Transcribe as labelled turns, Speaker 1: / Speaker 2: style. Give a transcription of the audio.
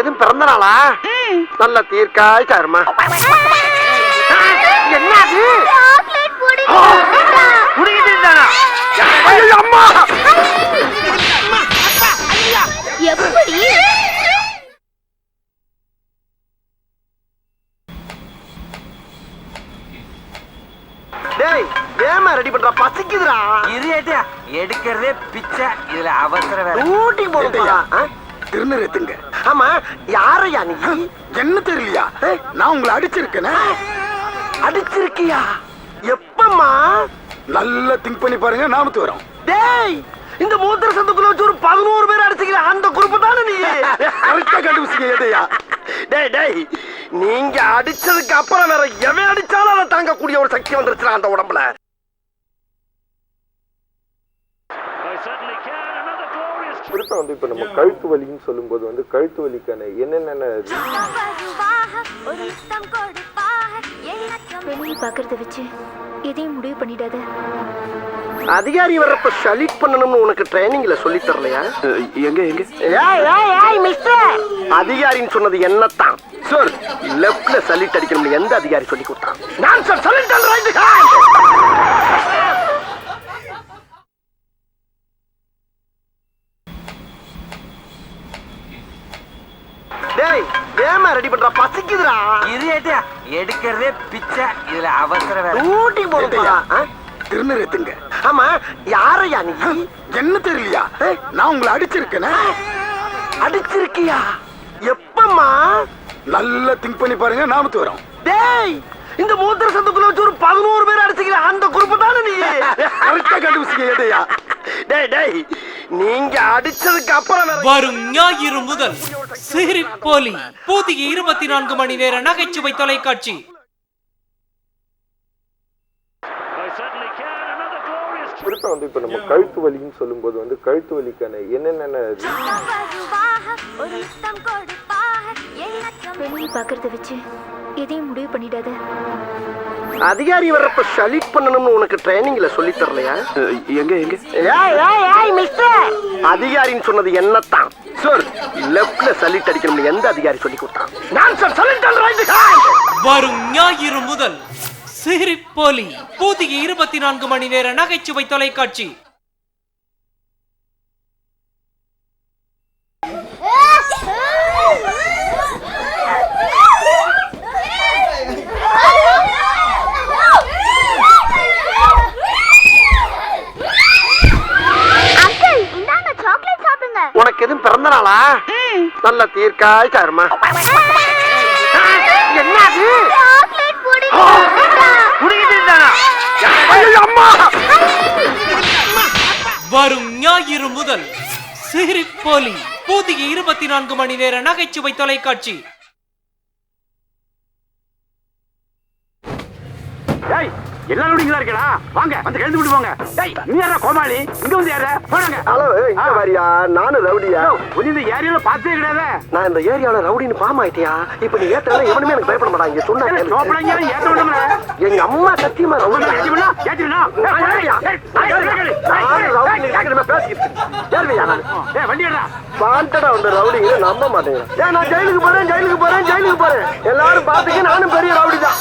Speaker 1: உனக்கு எதுவும் பிறந்த நாளா? நல்ல தீர்க்காய் சாருமா. என்னது அம்மா?
Speaker 2: எப்படி
Speaker 1: டேய் ஏமா ரெடி பண்றா? பசிக்குதுடா.
Speaker 3: இது ஏட்டியா எடுக்கிறதே பிச்சை. இதுல அவசர வேலை.
Speaker 1: ஊட்டி போடுறியா?
Speaker 4: திருநெத்துங்க.
Speaker 1: ஆமா, யாரையா நீ?
Speaker 4: என்ன தெரியலையா? நான் உங்களை அடிச்சிருக்கேன்.
Speaker 1: அடிச்சிருக்கியா? எப்பமா?
Speaker 4: நல்லா திங்க் பண்ணி பாருங்க. நாமத்து வரோம்.
Speaker 1: டேய், இந்த மூத்திர சந்துக்குள்ள வச்சு ஒரு 11 பேர் அடிச்சுக்கிற அந்த குரூப் தானே நீ?
Speaker 4: கரெக்டா கண்டுபிடிச்சிங்க. எதையா?
Speaker 1: டேய் டேய், நீங்க அடிச்சதுக்கு அப்புறம் வேற எவன் அடிச்சாலும் அதை தாங்கக்கூடிய ஒரு சக்தி வந்துருச்சுடா அந்த உடம்புல.
Speaker 5: குறிப்பா வந்து இப்ப நம்ம கழுத்து வலின்னு சொல்லும்போது வந்து கழுத்து வலிக்கான என்னென்ன
Speaker 2: வெளியே பாக்குறத வச்சு எதையும் முடிவு பண்ணிடாத.
Speaker 1: அதிகாரி வர்றப்ப சலீட் பண்ணணும்னு உனக்கு ட்ரைனிங்ல சொல்லி தரலையா?
Speaker 4: எங்க எங்க?
Speaker 1: அதிகாரின்னு சொன்னது என்னத்தான் சார்? லெஃப்ட்ல சலீட் அடிக்கணும்னு எந்த அதிகாரி சொல்லி கொடுத்தான்? நான் சார் சலீட் அண்ட் ரைட் ஹேண்ட். டேய் ஏமா ரெடி பண்றா? பசிக்குதுடா.
Speaker 3: இது ஏட்டியா எடுக்கிறதே பிச்சை. இதுல அவசர வேலை.
Speaker 1: ஊட்டி போடுறியா?
Speaker 4: திருநெத்துங்க.
Speaker 1: ஆமா, யாரையா நீ?
Speaker 4: என்ன தெரியலையா? நான் உங்களை அடிச்சிருக்கேன்.
Speaker 1: அடிச்சிருக்கியா? எப்பமா?
Speaker 4: நல்லா திங்க் பண்ணி பாருங்க. நாமத்து வரோம்.
Speaker 1: டேய், இந்த மூத்திர சந்துக்குள்ள வச்சு ஒரு 11 பேர் அடிச்சுக்கிற அந்த குரூப் தானே நீ?
Speaker 4: கரெக்டா கண்டுபிடிச்சிங்க. எதையா?
Speaker 1: டேய் டேய், நீங்க அடிச்சதுக்கு அப்புறம்
Speaker 6: வரும் ஞாயிறு முதல் சிரிப்பொலி புதிய 24 மணி நேர நகைச்சுவை தொலைக்காட்சி.
Speaker 5: குறிப்பா வந்து இப்ப நம்ம கழுத்து வலின்னு சொல்லும்போது வந்து கழுத்து வலிக்கான என்னென்ன
Speaker 2: வெளியே பாக்குறத வச்சு எதையும் முடிவு பண்ணிடாத.
Speaker 1: அதிகாரி வர்றப்ப சலீட் பண்ணணும்னு உனக்கு ட்ரைனிங்ல சொல்லி தரலையா?
Speaker 4: எங்க எங்க?
Speaker 1: அதிகாரின்னு சொன்னது என்னத்தான் சார்? லெஃப்ட்ல சலீட் அடிக்கணும்னு எந்த அதிகாரி சொல்லி கொடுத்தான்? நான் சார் சலீட் அண்ட் ரைட் ஹேண்ட்.
Speaker 6: வரும் ஞாயிறு முதல் சிரிப்பொலி புதிய 24 மணி நேர நகைச்சுவை தொலைக்காட்சி.
Speaker 1: உனக்கு எதுவும் பிறந்த நாளா? நல்ல தீர்க்காய் சாருமா. என்னது? அம்மா!
Speaker 6: வரும் ஞாயிறு முதல் சிரிப்பொலி புதிய 24 மணி நேர நகைச்சுவை தொலைக்காட்சி.
Speaker 4: எல்லாரும் இருக்கடா. வாங்க வந்து கழுந்து விட்டு போங்க. நீ யாரா கோமாளி? இங்க வந்து யாரா? போறாங்க.
Speaker 1: ஹலோ, இங்க வாரியா? நானும் ரவுடியா?
Speaker 4: இந்த ஏரியால பார்த்தே கிடையாது.
Speaker 1: நான் இந்த ஏரியால ரவுடின்னு பாம் ஆயிட்டியா? இப்ப நீ ஏத்தல எவனுமே எனக்கு பயப்பட மாட்டாங்க. சொன்னா எங்க அம்மா சத்தியமா ரவுடி. நம்ப மாட்டேங்க. நான் ஜெயிலுக்கு போறேன். எல்லாரும் பாத்துக்க, நானும் பெரிய ரவுடி தான்.